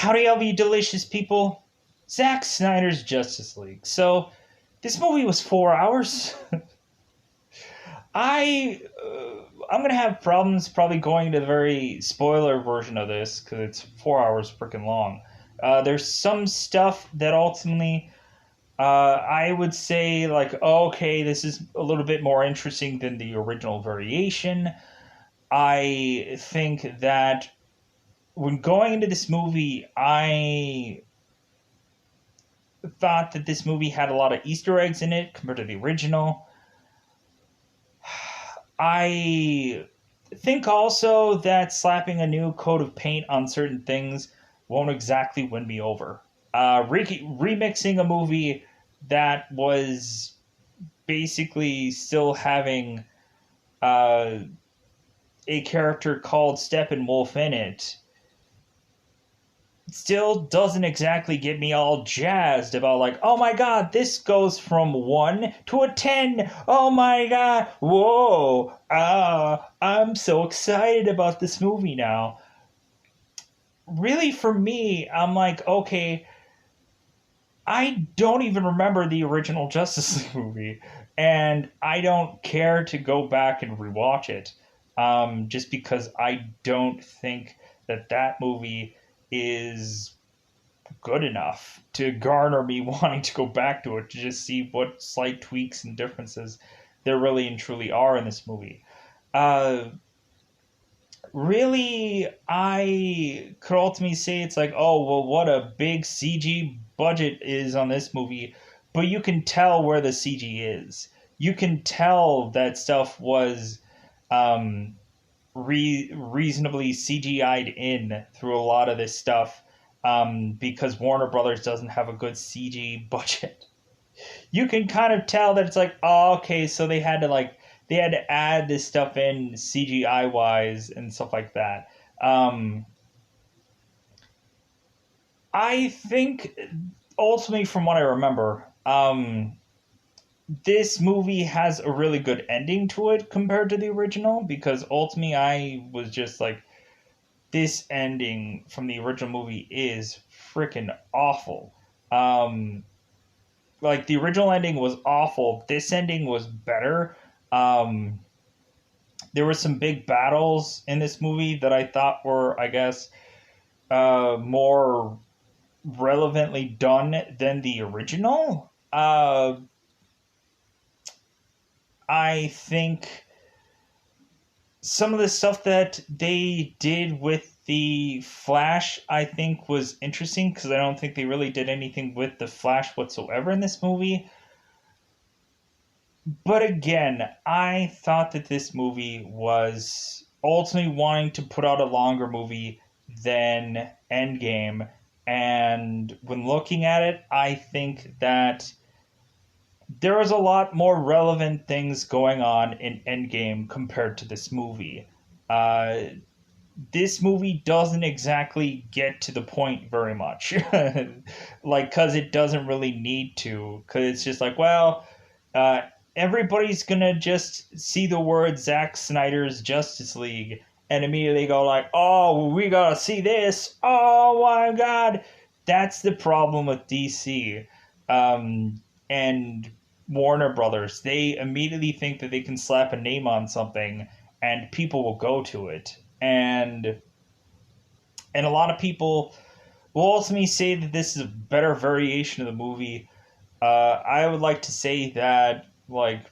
Howdy, all you delicious people. Zack Snyder's Justice League. So, this movie was 4 hours. I'm gonna have problems probably going to the very spoiler version of this because it's 4 hours freaking long. There's some stuff that ultimately I would say like, okay, this is a little bit more interesting than the original variation. I think that when going into this movie, I thought that this movie had a lot of Easter eggs in it compared to the original. I think also that slapping a new coat of paint on certain things won't exactly win me over. Remixing a movie that was basically still having uh, a character called Steppenwolf in it still doesn't exactly get me all jazzed about like, oh my god, this goes from 1 to a 10. Oh my god, whoa, I'm so excited about this movie now. Really, for me, I'm like, okay, I don't even remember the original Justice League movie, and I don't care to go back and rewatch it, just because I don't think that that movie is good enough to garner me wanting to go back to it to just see what slight tweaks and differences there really and truly are in this movie. Uh, Really, I could ultimately say it's like, oh, well, what a big CG budget is on this movie, but you can tell where the CG is. You can tell that stuff was um, reasonably CGI'd in through a lot of this stuff because Warner Brothers doesn't have a good CG budget. You can kind of tell that it's like, oh, okay, so they had to add this stuff in CGI wise and stuff like that. Um, I think ultimately, from what I remember, this movie has a really good ending to it compared to the original because ultimately I was just like, this ending from the original movie is freaking awful. Um, like the original ending was awful. This ending was better. Um, there were some big battles in this movie that I thought were, I guess, more relevantly done than the original. I think some of the stuff that they did with the Flash, I think, was interesting because I don't think they really did anything with the Flash whatsoever in this movie. But again, I thought that this movie was ultimately wanting to put out a longer movie than Endgame. And when looking at it, I think that there was a lot more relevant things going on in Endgame compared to this movie. Uh, this movie doesn't exactly get to the point very much. Like, because it doesn't really need to. Because it's just like, well, uh, everybody's gonna just see the word Zack Snyder's Justice League and immediately go like, "Oh, we gotta see this! Oh my God!" That's the problem with DC and Warner Brothers. They immediately think that they can slap a name on something and people will go to it, and a lot of people will ultimately say that this is a better variation of the movie. I would like to say that like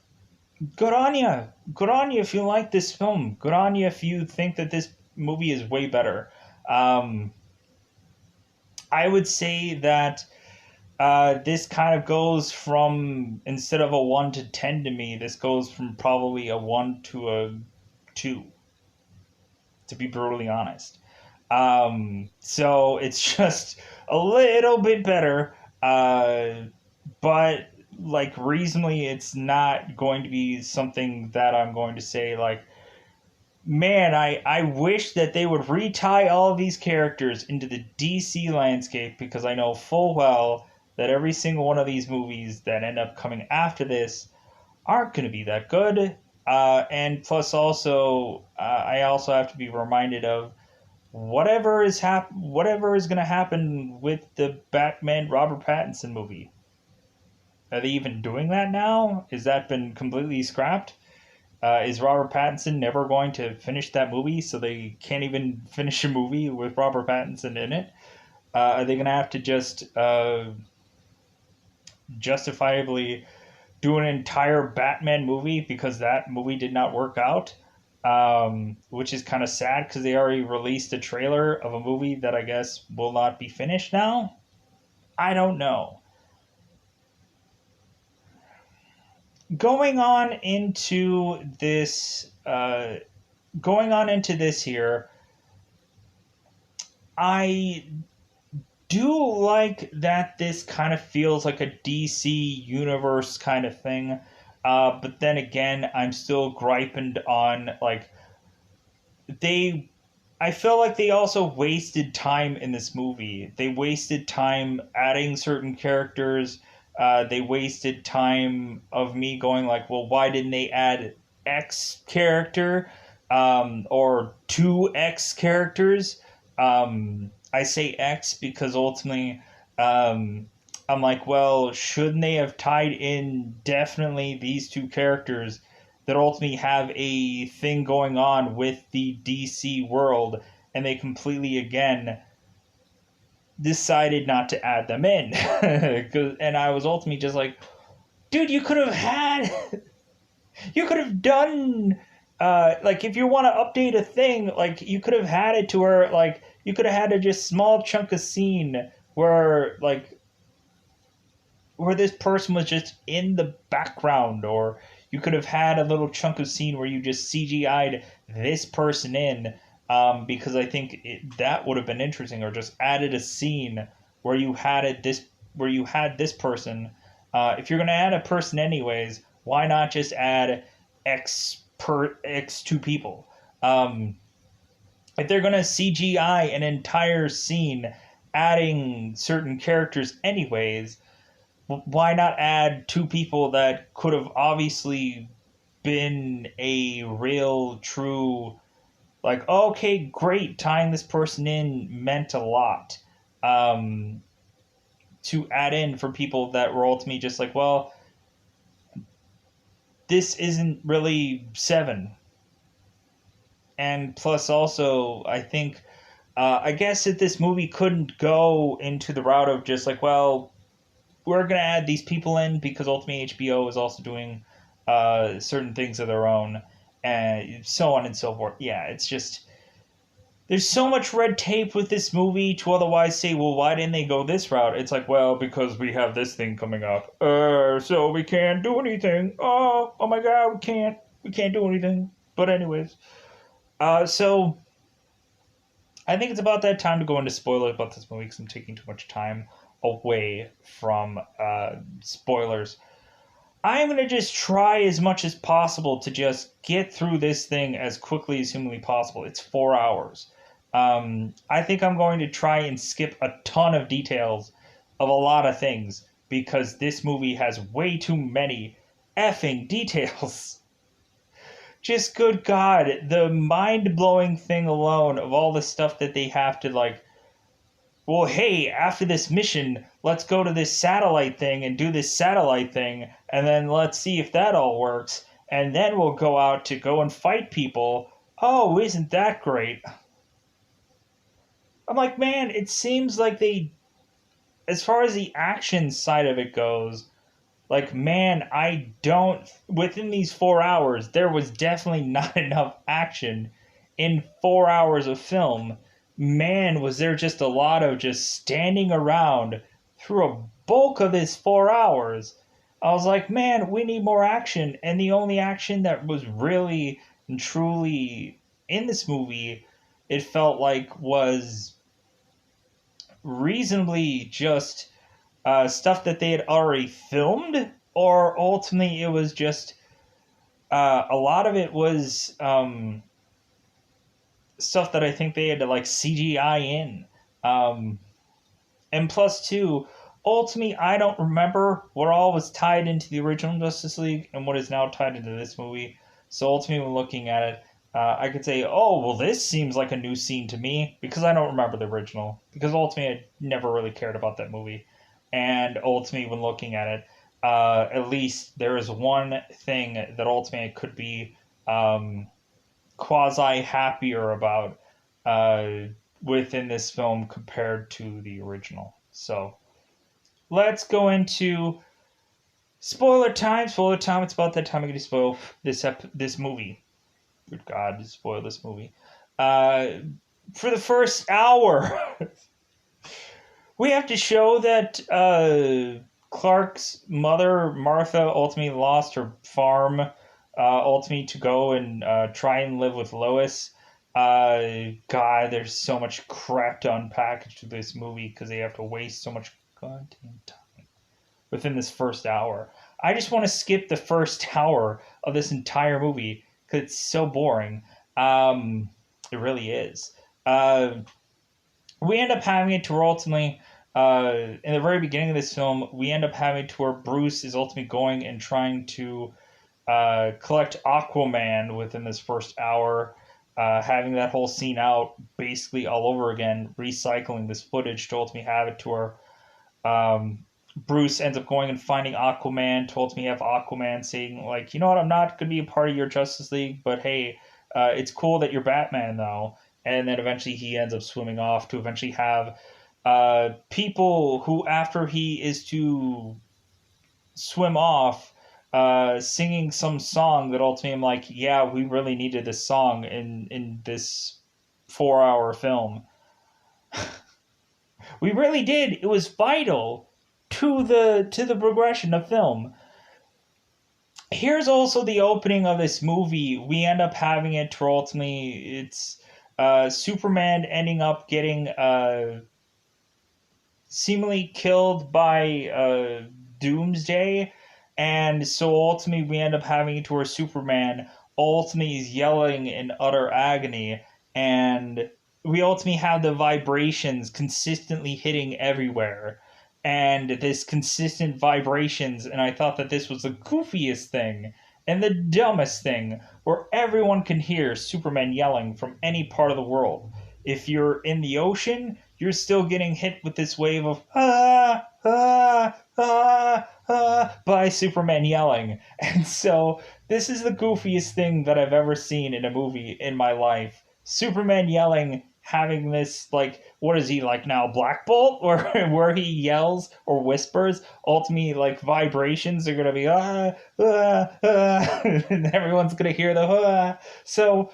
good on you. Good on you if you like this film. Good on you if you think that this movie is way better. Um, I would say that this kind of goes from, instead of a 1 to 10 to me, this goes from probably a 1 to a 2, to be brutally honest. So it's just a little bit better, but like reasonably, it's not going to be something that I'm going to say like, man, I wish that they would retie all of these characters into the DC landscape because I know full well that every single one of these movies that end up coming after this aren't going to be that good. And plus, also, I also have to be reminded of whatever is going to happen with the Batman Robert Pattinson movie. Are they even doing that now? Has that been completely scrapped? Is Robert Pattinson never going to finish that movie, so they can't even finish a movie with Robert Pattinson in it? Are they going to have to just justifiably do an entire Batman movie because that movie did not work out? Which is kind of sad because they already released a trailer of a movie that I guess will not be finished now. I don't know. Going on into this, here, I do like that this kind of feels like a DC universe kind of thing. But then again, I'm still griping on like they I feel like they also wasted time in this movie. They wasted time adding certain characters. They wasted time of me going like, well, why didn't they add X character or two X characters? I say X because ultimately I'm like, well, shouldn't they have tied in definitely these two characters that ultimately have a thing going on with the DC world, and they completely, again, decided not to add them in. And I was ultimately just like, dude, you could have had. You could have done. Like, if you want to update a thing, like, you could have had it to where, like, you could have had a just small chunk of scene where, like, where this person was just in the background, or you could have had a little chunk of scene where you just CGI'd this person in, because I think that would have been interesting, or just added a scene where you had this person. If you're gonna add a person anyways, why not just add X two people? If they're gonna CGI an entire scene, adding certain characters anyways, why not add two people that could have obviously been a real, true, like, okay, great, tying this person in meant a lot. To add in for people that were ultimately just like, well, this isn't really Seven. And plus, also, I think, I guess that this movie couldn't go into the route of just like, well, we're going to add these people in because ultimately HBO is also doing certain things of their own, and so on and so forth. Yeah, it's just, there's so much red tape with this movie to otherwise say, well, why didn't they go this route? It's like, well, because we have this thing coming up, so we can't do anything. Oh my God, we can't do anything. But anyways, so I think it's about that time to go into spoilers about this movie because I'm taking too much time away from spoilers. I'm going to just try as much as possible to just get through this thing as quickly as humanly possible. It's 4 hours. I think I'm going to try and skip a ton of details of a lot of things because this movie has way too many effing details. Just good God, the mind-blowing thing alone of all the stuff that they have to, like, well, hey, after this mission, let's go to this satellite thing and do this satellite thing, and then let's see if that all works, and then we'll go out to go and fight people. Oh, isn't that great? I'm like, man, it seems like they, as far as the action side of it goes, like, man, within these 4 hours, there was definitely not enough action in 4 hours of film. Man, was there just a lot of just standing around through a bulk of this 4 hours. I was like, man, we need more action. And the only action that was really and truly in this movie, it felt like, was reasonably just stuff that they had already filmed, or ultimately it was just a lot of it was stuff that I think they had to like CGI in. And plus two, ultimately I don't remember what all was tied into the original Justice League and what is now tied into this movie. So ultimately when looking at it, I could say, oh, well, this seems like a new scene to me because I don't remember the original. Because ultimately, I never really cared about that movie. And ultimately, when looking at it, at least there is one thing that ultimately I could be quasi happier about uh, within this film compared to the original. So let's go into spoiler time. Spoiler time. It's about that time I'm going to spoil this movie. Good God, spoil this movie. Uh, for the first hour, we have to show that Clark's mother, Martha, ultimately lost her farm, ultimately to go and try and live with Lois. God, there's so much crap to unpack to this movie because they have to waste so much goddamn time within this first hour. I just want to skip the first hour of this entire movie because it's so boring. It really is. We end up having it to where ultimately, in the very beginning of this film, we end up having to where Bruce is ultimately going and trying to collect Aquaman within this first hour, having that whole scene out basically all over again, recycling this footage to ultimately have it to where Bruce ends up going and finding Aquaman, to ultimately have Aquaman saying, like, you know what, I'm not going to be a part of your Justice League, but hey, it's cool that you're Batman, though. And then eventually he ends up swimming off to eventually have people who, after he is to swim off, singing some song that ultimately I'm like, yeah, we really needed this song in this 4 hour film. We really did. It was vital to the progression of film. Here's also the opening of this movie. We end up having it to ultimately it's Superman ending up getting seemingly killed by Doomsday, and so ultimately we end up having it to where Superman ultimately is yelling in utter agony, and we ultimately have the vibrations consistently hitting everywhere. And this consistent vibrations, and I thought that this was the goofiest thing and the dumbest thing, where everyone can hear Superman yelling from any part of the world. If you're in the ocean, you're still getting hit with this wave of by Superman yelling. And so this is the goofiest thing that I've ever seen in a movie in my life. Superman yelling, having this, like, what is he like now, Black Bolt, or where he yells or whispers, ultimately like vibrations are gonna be and everyone's gonna hear the so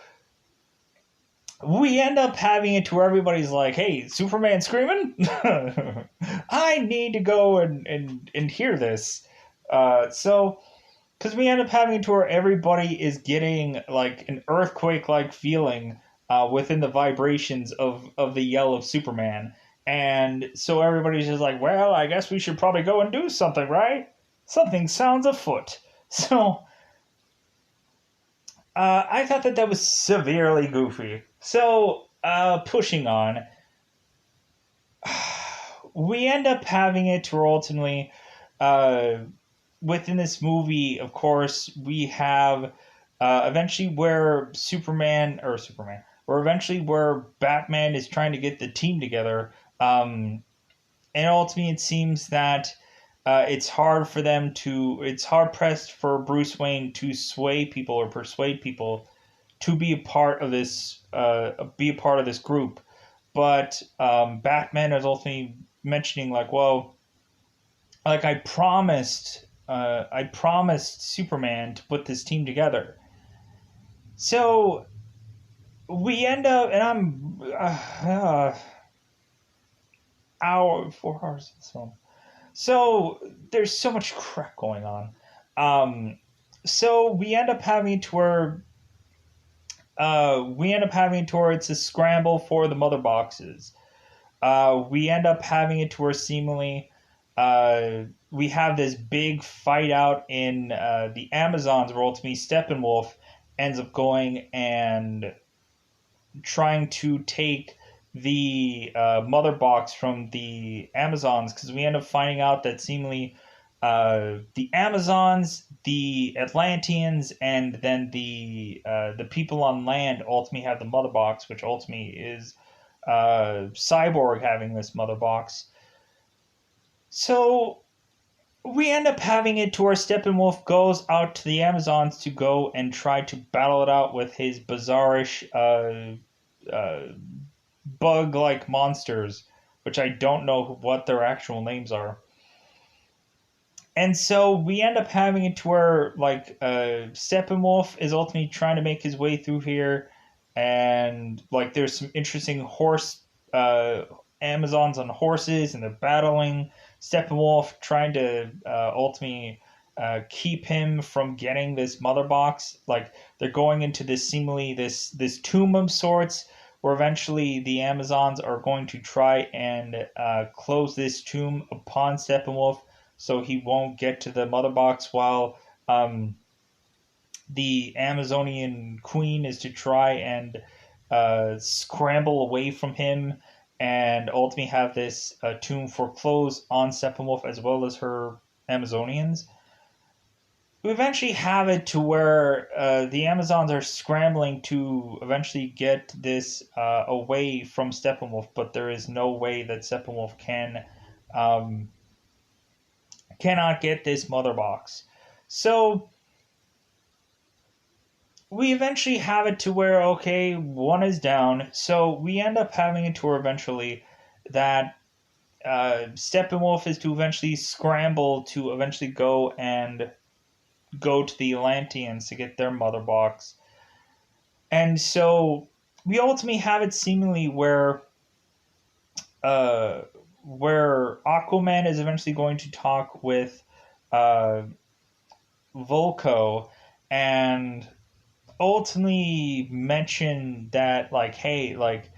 we end up having it to where everybody's like, hey, Superman screaming? I need to go and hear this. So, because we end up having it to where everybody is getting like an earthquake like feeling within the vibrations of the yell of Superman. And so everybody's just like, well, I guess we should probably go and do something, right? Something sounds afoot. So, I thought that that was severely goofy. So, pushing on, we end up having it to ultimately, uh, within this movie, of course, we have eventually where where eventually where Batman is trying to get the team together. And ultimately, it seems that it's hard pressed for Bruce Wayne to sway people or persuade people to be a part of this group. But Batman is ultimately mentioning like, well, like I promised Superman to put this team together. So we end up, and I'm hour 4 hours of this film. So there's so much crap going on. So we end up having to where it's a scramble for the mother boxes. We end up having it to where seemingly we have this big fight out in the Amazons where ultimately Steppenwolf ends up going and trying to take the mother box from the Amazons because we end up finding out that seemingly the Amazons, the Atlanteans, and then the people on land ultimately have the mother box, which ultimately is Cyborg having this mother box. So we end up having it to where Steppenwolf goes out to the Amazons to go and try to battle it out with his bizarrish bug-like monsters, which I don't know what their actual names are. And so we end up having it to where Steppenwolf is ultimately trying to make his way through here, and like there's some interesting horse Amazons on horses, and they're battling. Steppenwolf trying to ultimately keep him from getting this mother box. Like they're going into this seemingly this tomb of sorts, where eventually the Amazons are going to try and close this tomb upon Steppenwolf, so he won't get to the mother box, while the Amazonian queen is to try and scramble away from him and ultimately have this tomb foreclosed on Steppenwolf as well as her Amazonians. We eventually have it to where the Amazons are scrambling to eventually get this away from Steppenwolf, but there is no way that Steppenwolf cannot get this mother box. So we eventually have it to where, okay, one is down. So we end up having it to where eventually that Steppenwolf is to eventually scramble to eventually go to the Atlanteans to get their mother box. And so we ultimately have it seemingly where Aquaman is eventually going to talk with Volko and ultimately mention that, like, hey, like,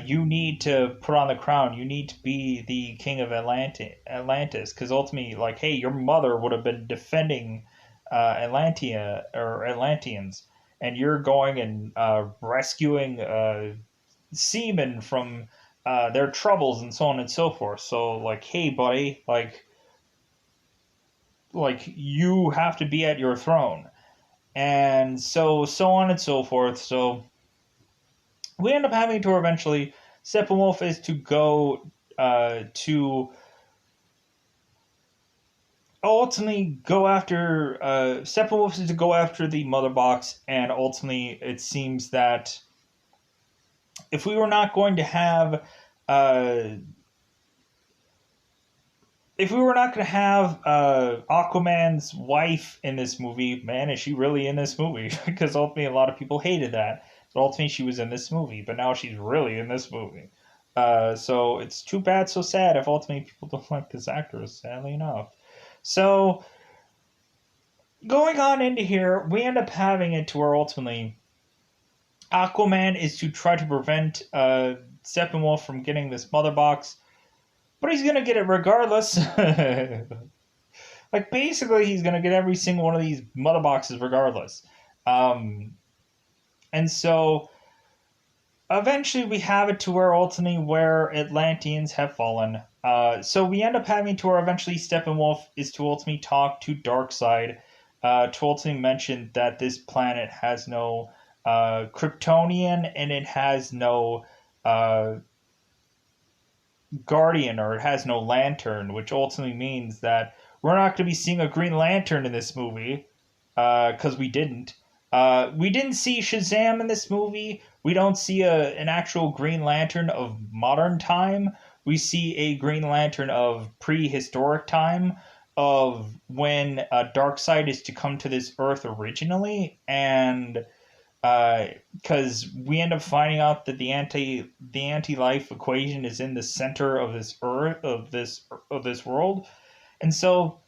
you need to put on the crown. You need to be the king of Atlantis, because ultimately, like, hey, your mother would have been defending Atlantia or Atlanteans, and you're going and rescuing seamen from their troubles and so on and so forth. So, like, hey, buddy, like you have to be at your throne, and so on and so forth. So we end up having to eventually Steppenwolf is to go to ultimately go after Steppenwolf is to go after the mother box, and ultimately it seems that if we were not going to have Aquaman's wife in this movie, man, is she really in this movie? Because ultimately a lot of people hated that. But ultimately she was in this movie, but now she's really in this movie. So it's too bad, so sad if ultimately people don't like this actress, sadly enough. So going on into here, we end up having it to where ultimately Aquaman is to try to prevent Steppenwolf from getting this mother box, but he's gonna get it regardless. Like basically, he's gonna get every single one of these mother boxes regardless. And so eventually, we have it to where ultimately where Atlanteans have fallen. So we end up having to where eventually Steppenwolf is to ultimately talk to Darkseid, to ultimately mention that this planet has no Kryptonian and it has no Guardian, or it has no Lantern, which ultimately means that we're not going to be seeing a Green Lantern in this movie, because we didn't. We didn't see Shazam in this movie. We don't see an actual Green Lantern of modern time. We see a Green Lantern of prehistoric time, of when Darkseid is to come to this Earth originally, and because we end up finding out that the anti-life equation is in the center of this Earth of this world, and so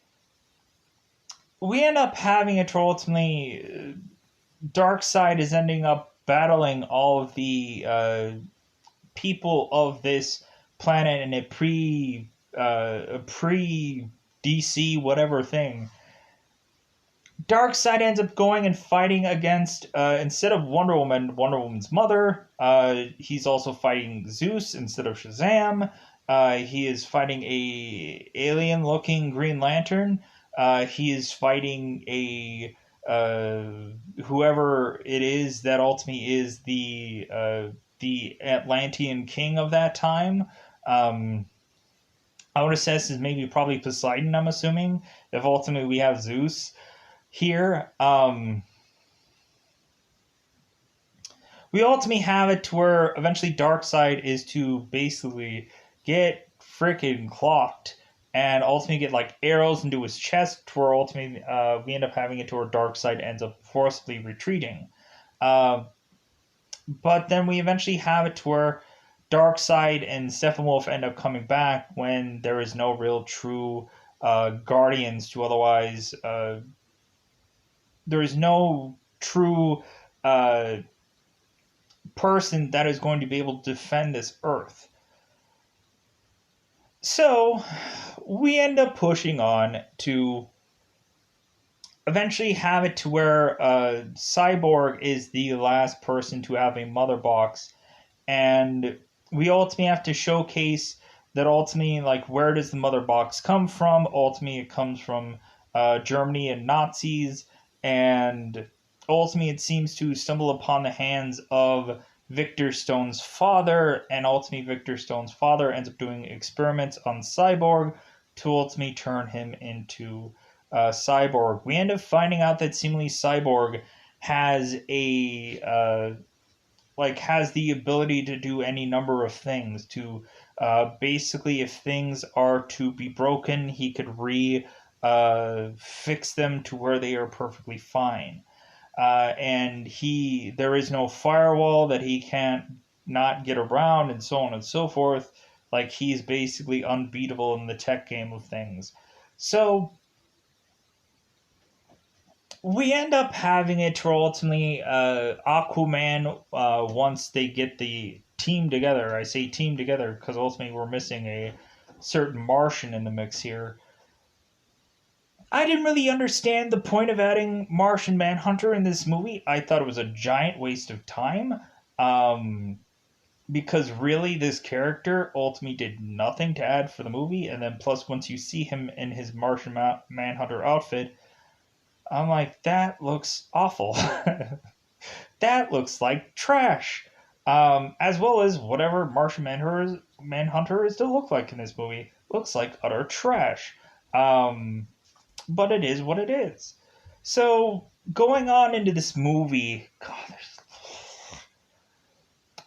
we end up having it to ultimately Darkseid is ending up battling all of the people of this planet in a pre DC whatever thing. Darkseid ends up going and fighting against instead of Wonder Woman's mother. He's also fighting Zeus instead of Shazam. He is fighting a alien-looking Green Lantern. He is fighting a whoever it is that ultimately is the Atlantean king of that time. Um, I would assess is maybe probably Poseidon. I'm assuming if ultimately we have Zeus here. We ultimately have it to where eventually Darkseid is to basically get freaking clocked and ultimately get like arrows into his chest, to where ultimately we end up having it to where Darkseid ends up forcibly retreating. Uh, but then we eventually have it to where Darkseid and Steppenwolf end up coming back when there is no real true guardians to otherwise. There is no true uh, person that is going to be able to defend this Earth. So we end up pushing on to eventually have it to where Cyborg is the last person to have a mother box, and we ultimately have to showcase that ultimately, like, where does the mother box come from? Ultimately, it comes from Germany and Nazis, and ultimately, it seems to stumble upon the hands of Victor Stone's father, and ultimately, Victor Stone's father ends up doing experiments on Cyborg to ultimately turn him into Cyborg. We end up finding out that seemingly Cyborg has a has the ability to do any number of things. To basically, if things are to be broken, he could fix them to where they are perfectly fine. And there is no firewall that he can't not get around, and so on and so forth. Like, he's basically unbeatable in the tech game of things. So we end up having it to ultimately Aquaman, once they get the team together. I say team together because ultimately we're missing a certain Martian in the mix here. I didn't really understand the point of adding Martian Manhunter in this movie. I thought it was a giant waste of time. Um, because really, this character ultimately did nothing to add for the movie. And then, plus, once you see him in his Martian Manhunter outfit, I'm like, that looks awful. That looks like trash. As well as whatever Manhunter is to look like in this movie. Looks like utter trash. But it is what it is. So, going on into this movie, God,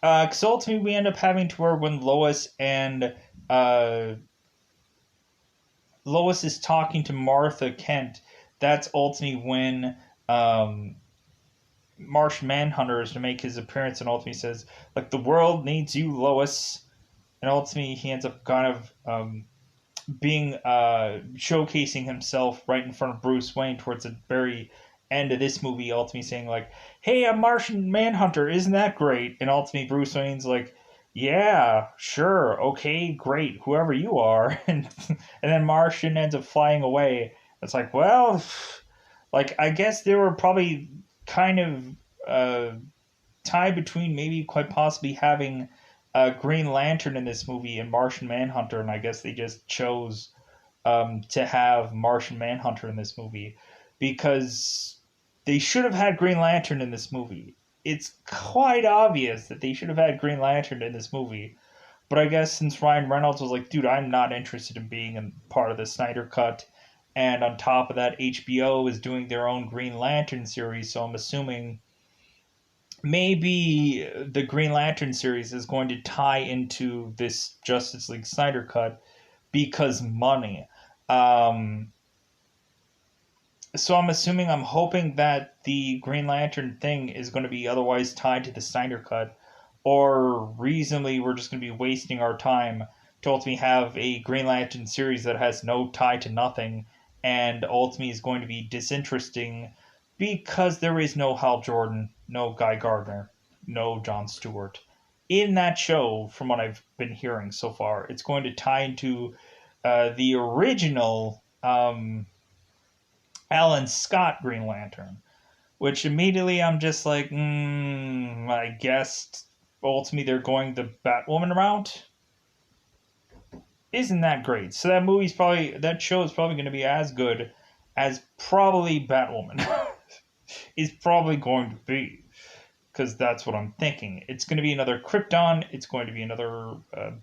because ultimately we end up having to where when uh, Lois is talking to Martha Kent, that's ultimately when Martian Manhunter is to make his appearance, and ultimately says, like, the world needs you, Lois. And ultimately he ends up kind of being showcasing himself right in front of Bruce Wayne towards the very end of this movie, ultimately saying, like, hey, I'm Martian Manhunter, isn't that great? And ultimately Bruce Wayne's like, yeah, sure, okay, great, whoever you are. And then Martian ends up flying away. It's like, well, like, I guess they were probably kind of uh, tied between maybe quite possibly having Green Lantern in this movie and Martian Manhunter, and I guess they just chose to have Martian Manhunter in this movie because they should have had Green Lantern in this movie. It's quite obvious that they should have had Green Lantern in this movie. But I guess since Ryan Reynolds was like, dude, I'm not interested in being a part of the Snyder Cut, and on top of that, HBO is doing their own Green Lantern series, so I'm assuming maybe the Green Lantern series is going to tie into this Justice League Snyder Cut because money. Um, so I'm hoping that the Green Lantern thing is going to be otherwise tied to the Snyder Cut, or reasonably we're just going to be wasting our time to ultimately have a Green Lantern series that has no tie to nothing, and ultimately is going to be disinteresting because there is no Hal Jordan, no Guy Gardner, no Jon Stewart in that show. From what I've been hearing so far, it's going to tie into the original Alan Scott Green Lantern, which immediately I'm just like, I guess ultimately they're going the Batwoman route. Isn't that great? So that show is probably going to be as good as probably Batwoman is probably going to be, because that's what I'm thinking. It's going to be another Krypton. It's going to be another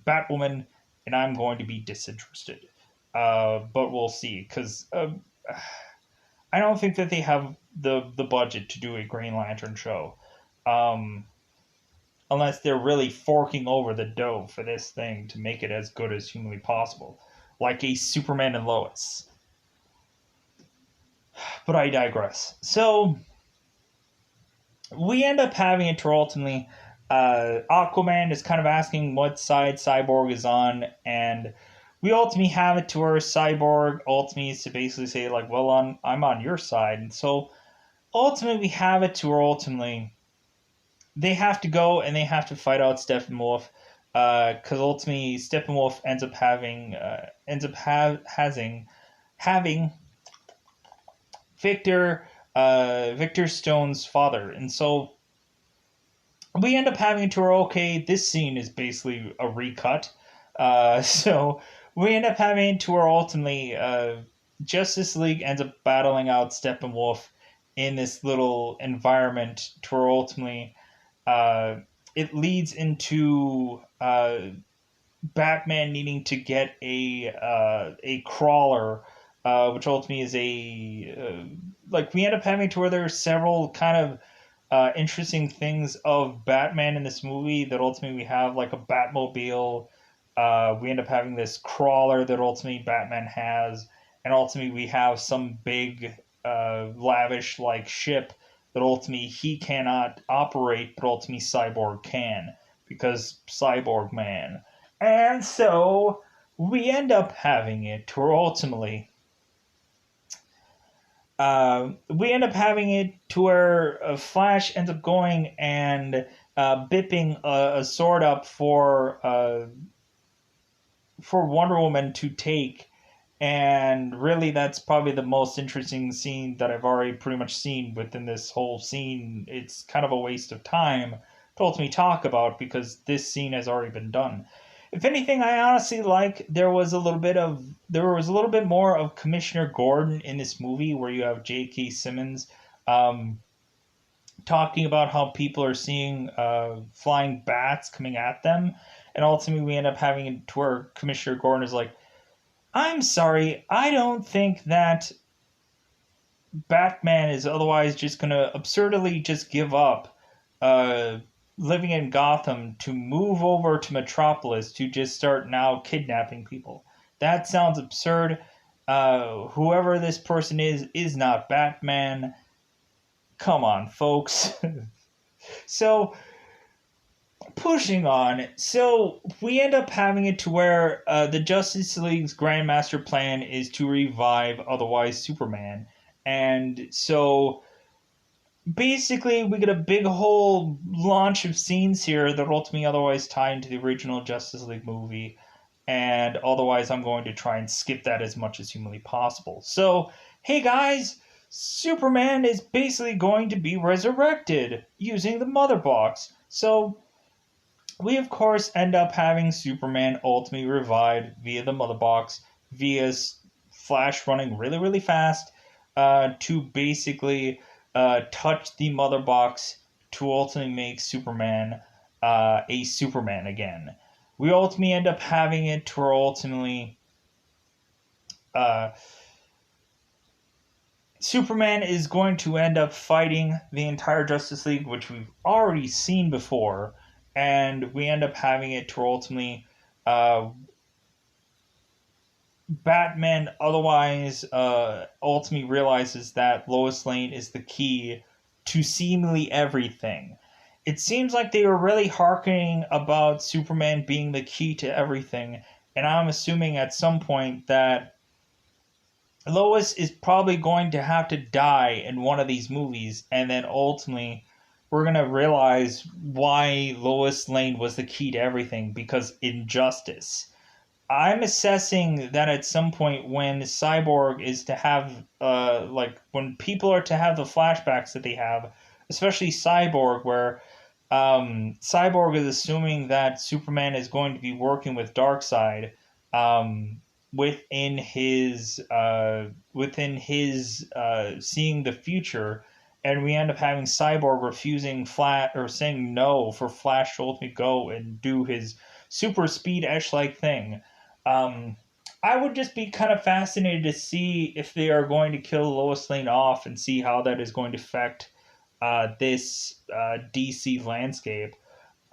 Batwoman, and I'm going to be disinterested. But we'll see, because I don't think that they have the budget to do a Green Lantern show, um, unless they're really forking over the dough for this thing to make it as good as humanly possible, like a Superman and Lois. But I digress. So we end up having it to ultimately Aquaman is kind of asking what side Cyborg is on, and we ultimately have it to where Cyborg ultimately is to basically say, like, well, I'm on your side. And so ultimately we have it to where ultimately they have to go and they have to fight out Steppenwolf, because ultimately Steppenwolf having Victor Stone's father. And so we end up having to, okay, this scene is basically a recut. So we end up having to, ultimately Justice League ends up battling out Steppenwolf in this little environment to where ultimately it leads into Batman needing to get a crawler, which ultimately is like we end up having to where there are several kind of interesting things of Batman in this movie that ultimately we have like a Batmobile. We end up having this crawler that ultimately Batman has, and ultimately we have some big lavish like ship that ultimately he cannot operate, but ultimately Cyborg can because Cyborg Man. And so we end up having it to where ultimately we end up having it to where Flash ends up going and bipping a sword up for Wonder Woman to take, and really that's probably the most interesting scene that I've already pretty much seen within this whole scene. It's kind of a waste of time to ultimately talk about because this scene has already been done. If anything, I honestly like there was a little bit more of Commissioner Gordon in this movie where you have J.K. Simmons um, talking about how people are seeing flying bats coming at them, and ultimately we end up having it to where Commissioner Gordon is like, I'm sorry, I don't think that Batman is otherwise just going to absurdly just give up uh, living in Gotham to move over to Metropolis to just start now kidnapping people. That sounds absurd. Whoever this person is not Batman. Come on, folks. So, pushing on. So, we end up having it to where the Justice League's Grandmaster plan is to revive otherwise Superman. And so basically we get a big whole launch of scenes here that ultimately otherwise tie into the original Justice League movie, and otherwise I'm going to try and skip that as much as humanly possible. So hey guys, Superman is basically going to be resurrected using the mother box. So we of course end up having Superman ultimately revived via the mother box, via Flash running really fast to basically touch the mother box to ultimately make Superman a Superman again. We ultimately end up having it to where ultimately uh, Superman is going to end up fighting the entire Justice League, which we've already seen before, and we end up having it to where ultimately Batman otherwise ultimately realizes that Lois Lane is the key to seemingly everything. It seems like they were really harkening about Superman being the key to everything, and I'm assuming at some point that Lois is probably going to have to die in one of these movies, and then ultimately we're going to realize why Lois Lane was the key to everything, because injustice. I'm assessing that at some point when Cyborg is to have, like, when people are to have the flashbacks that they have, especially Cyborg, where Cyborg is assuming that Superman is going to be working with Darkseid, within his seeing the future, and we end up having Cyborg refusing Flash or saying no for Flash to ultimately go and do his super speed Esh like thing. Um, I would just be kind of fascinated to see if they are going to kill Lois Lane off and see how that is going to affect this DC landscape.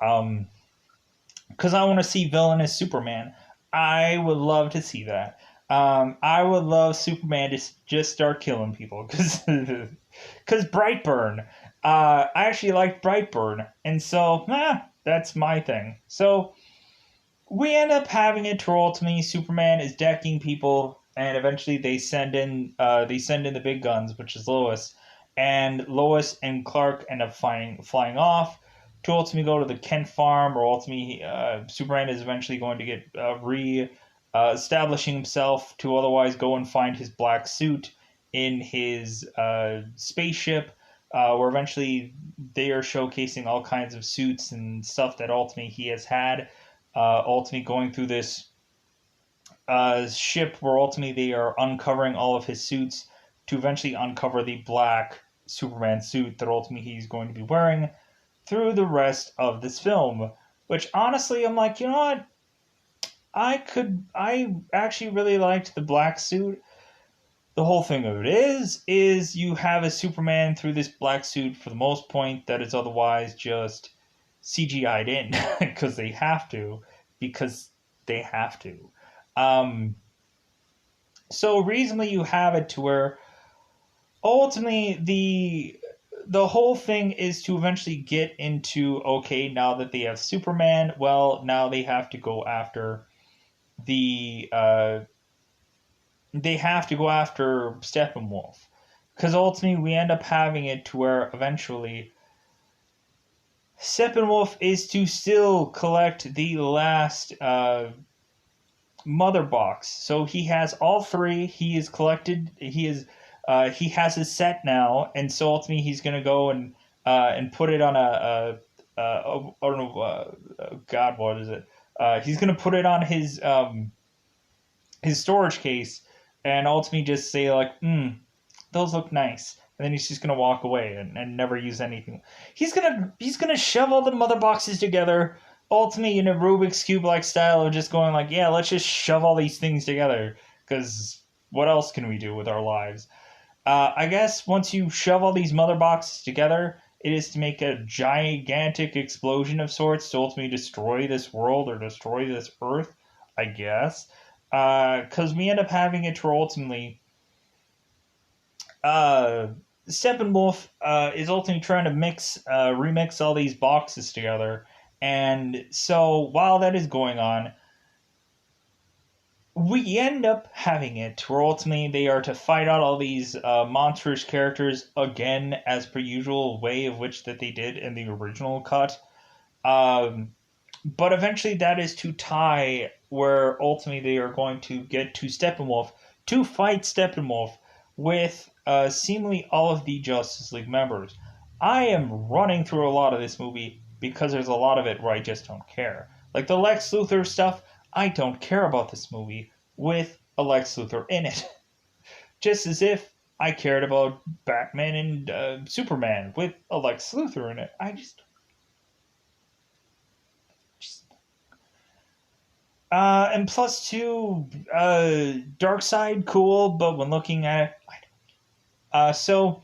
Um, because I want to see villainous Superman. I would love to see that. I would love Superman to just start killing people because Brightburn. I actually like Brightburn, and so that's my thing. So we end up having it to ultimately Superman is decking people, and eventually they send in the big guns, which is Lois, and Lois and Clark end up flying off to ultimately go to the Kent farm, or ultimately Superman is eventually going to get establishing himself to otherwise go and find his black suit in his spaceship. Where eventually they are showcasing all kinds of suits and stuff that ultimately he has had ultimately going through this ship where ultimately they are uncovering all of his suits to eventually uncover the black Superman suit that ultimately he's going to be wearing through the rest of this film. Which honestly, I'm like, you know what? I actually really liked the black suit. The whole thing of it is you have a Superman through this black suit for the most point that is otherwise just CGI'd in because they have to, because they have to. Um, so reasonably, you have it to where ultimately the whole thing is to eventually get into, okay, now that they have Superman, well, now they have to go after the Steppenwolf, because ultimately we end up having it to where eventually Steppenwolf is to still collect the last mother box. So he has all three. He is collected. He has his set now, and so ultimately he's gonna go and put it on I don't know. God, what is it? He's gonna put it on his storage case, and ultimately just say like, those look nice. And then he's just gonna walk away and never use anything. He's gonna shove all the mother boxes together, ultimately in a Rubik's Cube like style of just going like, yeah, let's just shove all these things together. Because what else can we do with our lives? I guess once you shove all these mother boxes together, it is to make a gigantic explosion of sorts to ultimately destroy this world or destroy this Earth, I guess. Because we end up having it to ultimately uh, Steppenwolf is ultimately trying to remix all these boxes together. And so while that is going on, we end up having it where ultimately they are to fight out all these monstrous characters again, as per usual way of which that they did in the original cut. Um, but eventually that is to tie where ultimately they are going to get to Steppenwolf to fight Steppenwolf with seemingly all of the Justice League members. I am running through a lot of this movie because there's a lot of it where I just don't care. Like the Lex Luthor stuff, I don't care about this movie with a Lex Luthor in it. Just as if I cared about Batman and Superman with a Lex Luthor in it. I just and plus two, Dark Side, cool, but when looking at it, so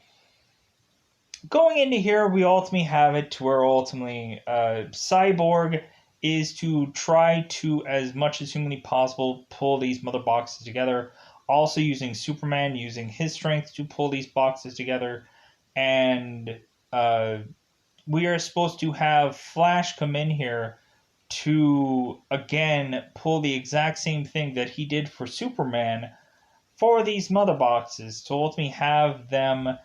going into here, we ultimately have it to where ultimately Cyborg is to try to, as much as humanly possible, pull these mother boxes together. Also using Superman, using his strength to pull these boxes together. And we are supposed to have Flash come in here to, again, pull the exact same thing that he did for Superman for these mother boxes to ultimately have them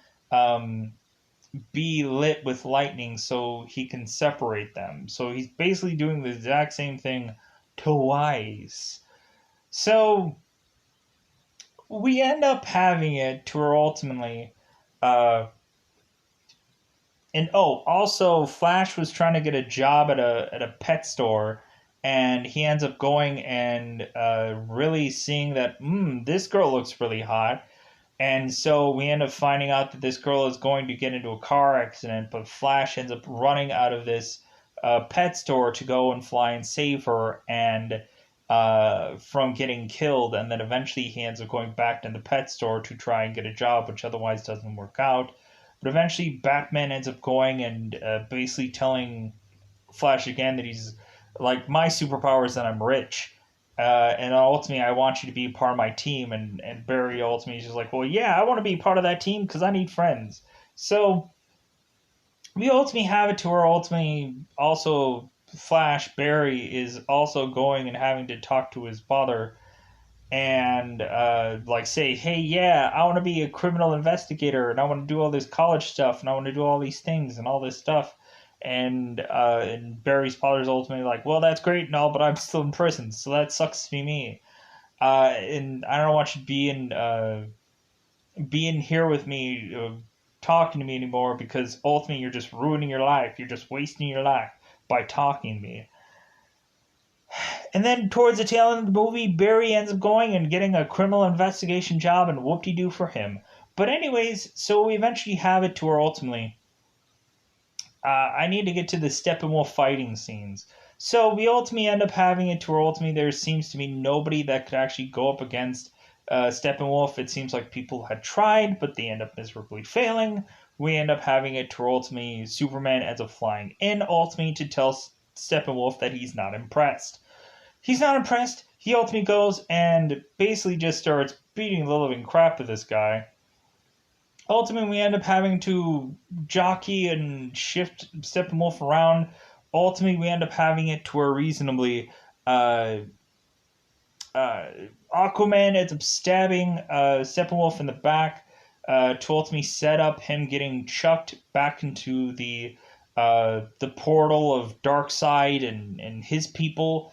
be lit with lightning so he can separate them. So he's basically doing the exact same thing twice. So we end up having it to where ultimately and also Flash was trying to get a job at a pet store, and he ends up going and really seeing that this girl looks really hot. And so we end up finding out that this girl is going to get into a car accident, but Flash ends up running out of this pet store to go and fly and save her and from getting killed. And then eventually he ends up going back to the pet store to try and get a job, which otherwise doesn't work out. But eventually Batman ends up going and basically telling Flash again that he's like, my superpower is that I'm rich. And ultimately, I want you to be part of my team. And Barry ultimately is just like, well, yeah, I want to be part of that team because I need friends. So we ultimately have it to where ultimately also Flash, Barry, is also going and having to talk to his father and like say, hey, yeah, I want to be a criminal investigator and I want to do all this college stuff and I want to do all these things and all this stuff. And Barry's father's ultimately like, well, that's great and all, but I'm still in prison, so that sucks to be me. And I don't want you being here with me, talking to me anymore because ultimately you're just ruining your life. You're just wasting your life by talking to me. And then towards the tail end of the movie, Barry ends up going and getting a criminal investigation job, and whoop-de-doo for him. But anyways, so we eventually have it to where ultimately I need to get to the Steppenwolf fighting scenes. So we ultimately end up having it to where ultimately there seems to be nobody that could actually go up against Steppenwolf. It seems like people had tried, but they end up miserably failing. We end up having it to where ultimately Superman ends up flying in ultimately to tell Steppenwolf that he's not impressed. He's not impressed. He ultimately goes and basically just starts beating the living crap out of this guy. Ultimately, we end up having to jockey and shift Steppenwolf around. Ultimately, we end up having it to where reasonably Aquaman ends up stabbing Steppenwolf in the back to ultimately set up him getting chucked back into the portal of Darkseid and his people.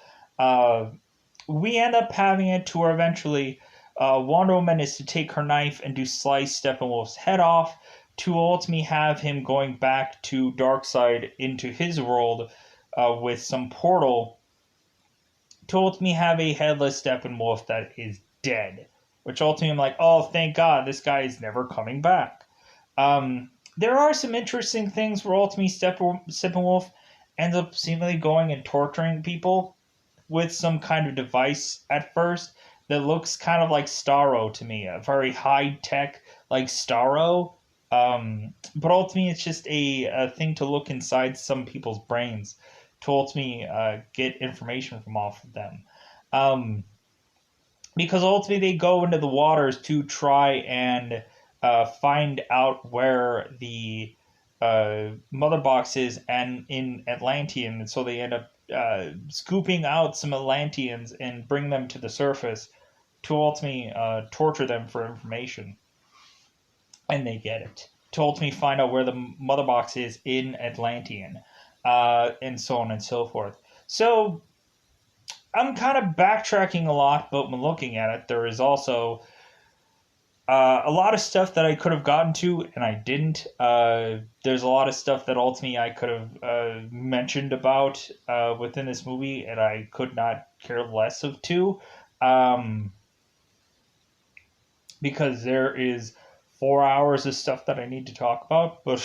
We end up having it to where eventually Wonder Woman is to take her knife and to slice Steppenwolf's head off to ultimately have him going back to Darkseid into his world with some portal to ultimately have a headless Steppenwolf that is dead. Which ultimately I'm like, oh, thank God, this guy is never coming back. There are some interesting things where ultimately Steppenwolf ends up seemingly going and torturing people with some kind of device at first that looks kind of like Starro to me, a very high tech like Starro. But ultimately, it's just a thing to look inside some people's brains to ultimately get information from off of them. Because ultimately, they go into the waters to try and find out where the mother box is and in Atlantean, and so they end up scooping out some Atlanteans and bring them to the surface to ultimately torture them for information. And they get it. To ultimately find out where the mother box is in Atlantean, and so on and so forth. So I'm kind of backtracking a lot, but when looking at it, there is also a lot of stuff that I could have gotten to and I didn't. There's a lot of stuff that ultimately I could have mentioned about within this movie, and I could not care less of to, because there is 4 hours of stuff that I need to talk about. But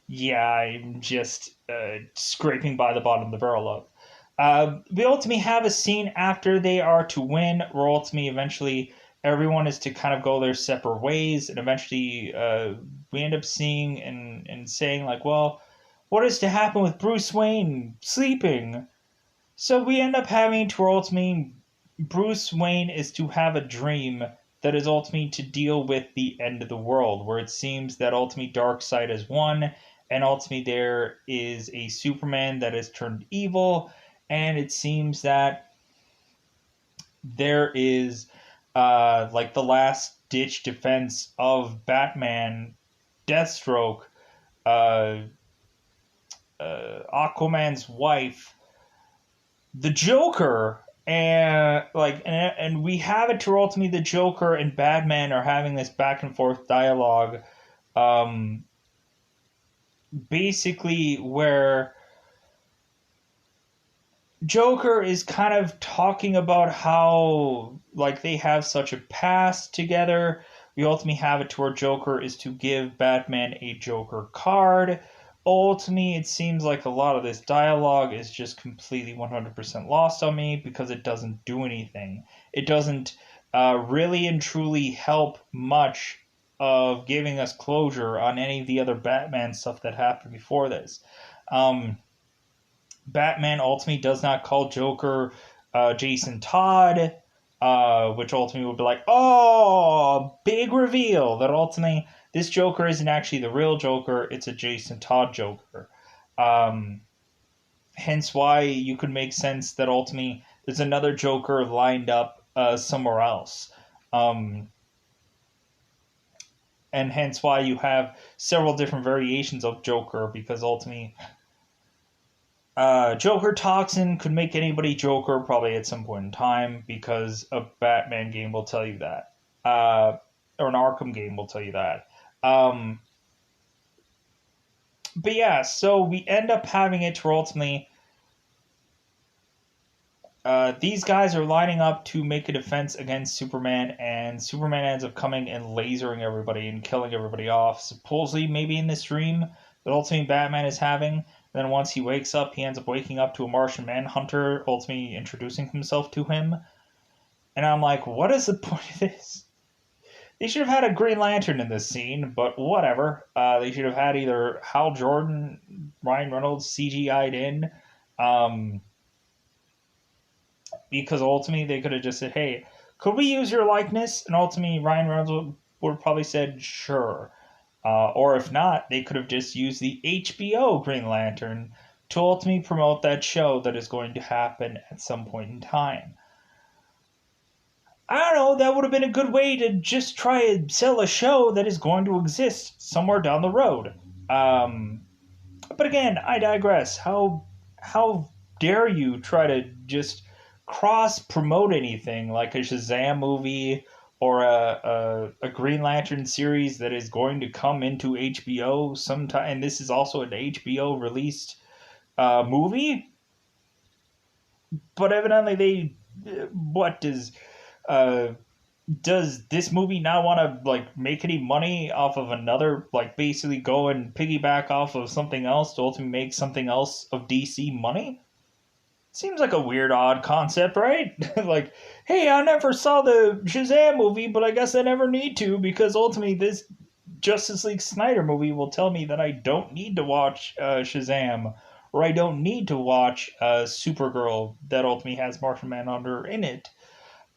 yeah, I'm just scraping by the bottom of the barrel of. We ultimately have a scene after they are to win, where ultimately eventually everyone is to kind of go their separate ways, and eventually we end up seeing and saying like, well, what is to happen with Bruce Wayne sleeping? So we end up having to ultimately Bruce Wayne is to have a dream that is ultimately to deal with the end of the world, where it seems that ultimately Darkseid has won, and ultimately there is a Superman that has turned evil, and it seems that there is like the last ditch defense of Batman, Deathstroke, Aquaman's wife, the Joker, and we have it to ultimately the Joker and Batman are having this back and forth dialogue, basically where Joker is kind of talking about how like they have such a past together. We ultimately have it to where Joker is to give Batman a Joker card. Ultimately, it seems like a lot of this dialogue is just completely 100% lost on me because it doesn't do anything. It doesn't really and truly help much of giving us closure on any of the other Batman stuff that happened before this. Um, Batman ultimately does not call Joker Jason Todd, which ultimately would be like, oh, big reveal that ultimately this Joker isn't actually the real Joker, it's a Jason Todd Joker. Um, Hence why you could make sense that ultimately there's another Joker lined up somewhere else. Um, and hence why you have several different variations of Joker because ultimately Joker Toxin could make anybody Joker probably at some point in time because a Batman game will tell you that. Or an Arkham game will tell you that. Um, but yeah, so we end up having it to ultimately these guys are lining up to make a defense against Superman, and Superman ends up coming and lasering everybody and killing everybody off. Supposedly, maybe in this dream that ultimately Batman is having. Then once he wakes up, he ends up waking up to a Martian Manhunter, ultimately introducing himself to him. And I'm like, what is the point of this? They should have had a Green Lantern in this scene, but whatever. They should have had either Hal Jordan, Ryan Reynolds CGI'd in. Um, because ultimately they could have just said, "Hey, could we use your likeness?" And ultimately Ryan Reynolds would have probably said, "Sure." Or if not, they could have just used the HBO Green Lantern to ultimately promote that show that is going to happen at some point in time. I don't know, that would have been a good way to just try and sell a show that is going to exist somewhere down the road. But again, I digress. How dare you try to just cross promote anything like a Shazam movie or a Green Lantern series that is going to come into HBO sometime? And this is also an HBO released movie, but evidently what uh, does this movie now want to like make any money off of another, like basically go and piggyback off of something else to ultimately make something else of DC money? Seems like a weird odd concept, right? Like, hey, I never saw the Shazam movie, but I guess I never need to because ultimately this Justice League Snyder movie will tell me that I don't need to watch Shazam, or I don't need to watch Supergirl that ultimately has Martian Manhunter in it.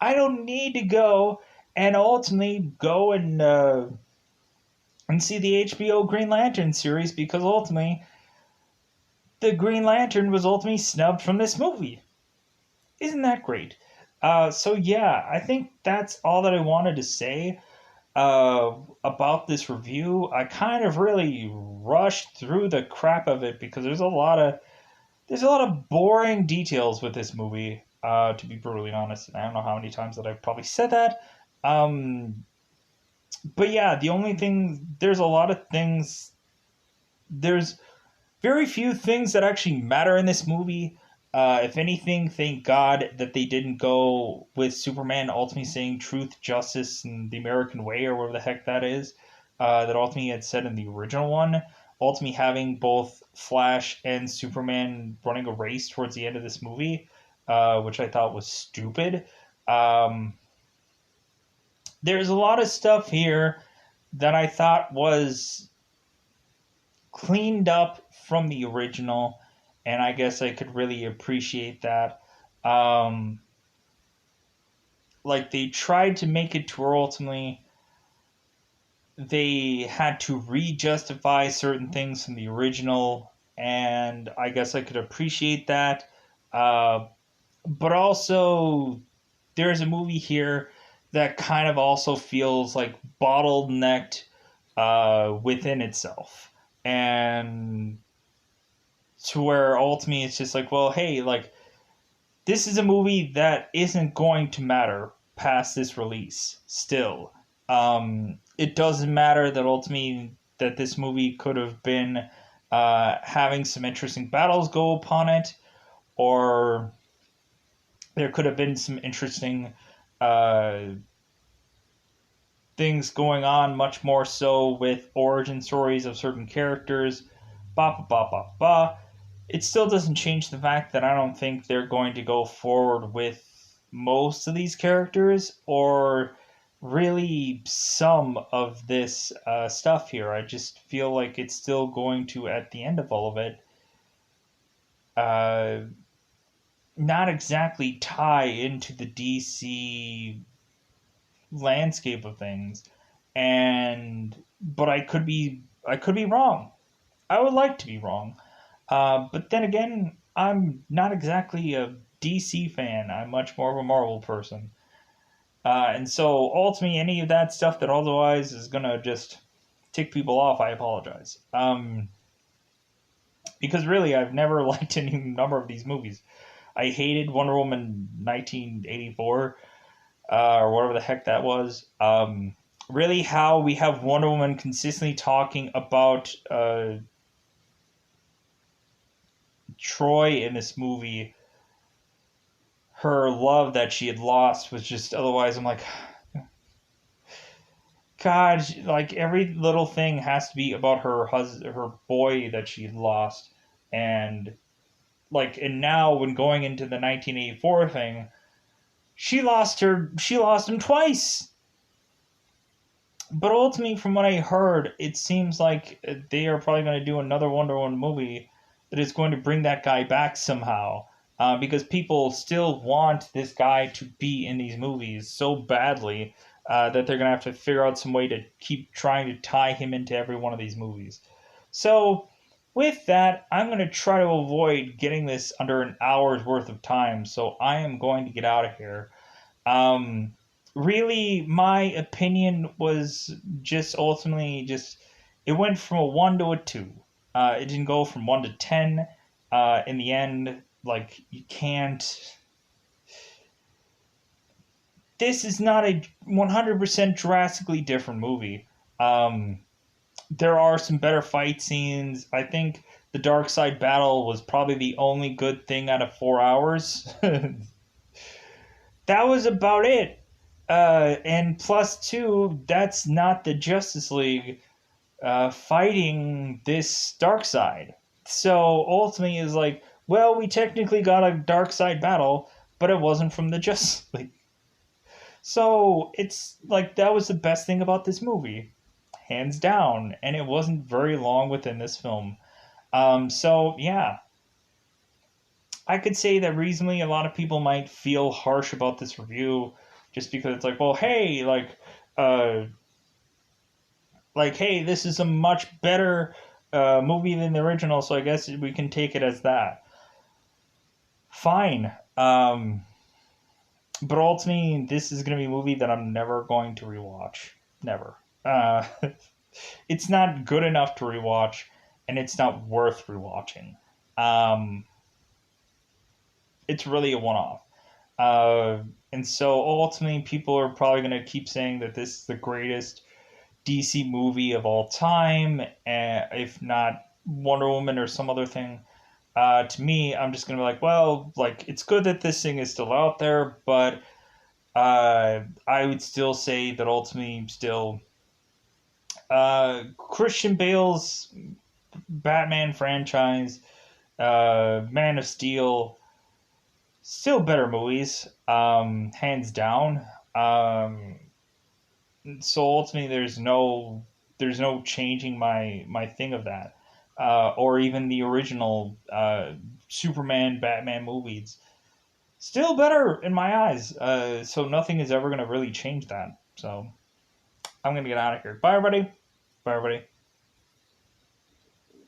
I don't need to go and ultimately go and see the HBO Green Lantern series because ultimately the Green Lantern was ultimately snubbed from this movie. Isn't that great? So yeah, I think that's all that I wanted to say about this review. I kind of really rushed through the crap of it because there's a lot of boring details with this movie. To be brutally honest, and I don't know how many times that I've probably said that. Um, but yeah, the only thing there's a lot of things. There's very few things that actually matter in this movie. If anything, thank God that they didn't go with Superman ultimately saying truth, justice, and the American way, or whatever the heck that is, that ultimately had said in the original one. Ultimately, having both Flash and Superman running a race towards the end of this movie, which I thought was stupid. Um, there's a lot of stuff here that I thought was cleaned up from the original, and I guess I could really appreciate that. Um, like they tried to make it to where ultimately they had to re-justify certain things from the original, and I guess I could appreciate that. But also, there's a movie here that kind of also feels like bottlenecked within itself, and to where ultimately it's just like, well, hey, like this is a movie that isn't going to matter past this release. Still, it doesn't matter that ultimately that this movie could have been having some interesting battles go upon it, or There could have been some interesting uh, things going on, much more so with origin stories of certain characters. Ba ba ba ba ba. It still doesn't change the fact that I don't think they're going to go forward with most of these characters or really some of this stuff here. I just feel like it's still going to, at the end of all of it, uh, not exactly tie into the DC landscape of things. And but I could be wrong. I would like to be wrong. But then again, I'm not exactly a DC fan. I'm much more of a Marvel person. And so ultimately, any of that stuff that otherwise is gonna just tick people off, I apologize. Because really, I've never liked any number of these movies. I hated Wonder Woman 1984, or whatever the heck that was. Really, how we have Wonder Woman consistently talking about Troy in this movie, her love that she had lost was just otherwise. I'm like, God, like every little thing has to be about her boy that she had lost, and and now when going into the 1984 thing, she lost him twice. But ultimately, from what I heard, it seems like they are probably going to do another Wonder Woman movie that is going to bring that guy back somehow. Because people still want this guy to be in these movies so badly that they're going to have to figure out some way to keep trying to tie him into every one of these movies. So, with that, I'm going to try to avoid getting this under an hour's worth of time. So, I am going to get out of here. Um, Really, my opinion was just ultimately just it went from a 1 to a 2. It didn't go from 1 to 10. In the end, like you can't. This is not a 100% drastically different movie. Um, there are some better fight scenes. I think the dark side battle was probably the only good thing out of 4 hours. That was about it. And plus two, that's not the Justice League fighting this dark side. So ultimately, is like, well, we technically got a dark side battle, but it wasn't from the Justice League. So it's like that was the best thing about this movie, hands down, and it wasn't very long within this film. So yeah, I could say that reasonably a lot of people might feel harsh about this review just because it's like, well, hey, uh, hey, this is a much better movie than the original, so I guess we can take it as that. Fine. But ultimately, this is going to be a movie that I'm never going to rewatch. Never. Uh, it's not good enough to rewatch, and it's not worth rewatching. Um, it's really a one off. And so ultimately, people are probably going to keep saying that this is the greatest DC movie of all time, if not Wonder Woman or some other thing. To me, I'm just going to be like, well, like, it's good that this thing is still out there, but I would still say that ultimately, still, Christian Bale's Batman franchise, Man of Steel, still better movies, hands down. So ultimately, there's no changing my thing of that, or even the original Superman Batman movies. Still better in my eyes. So nothing is ever gonna really change that. So I'm gonna get out of here. Bye, everybody. Bye, everybody.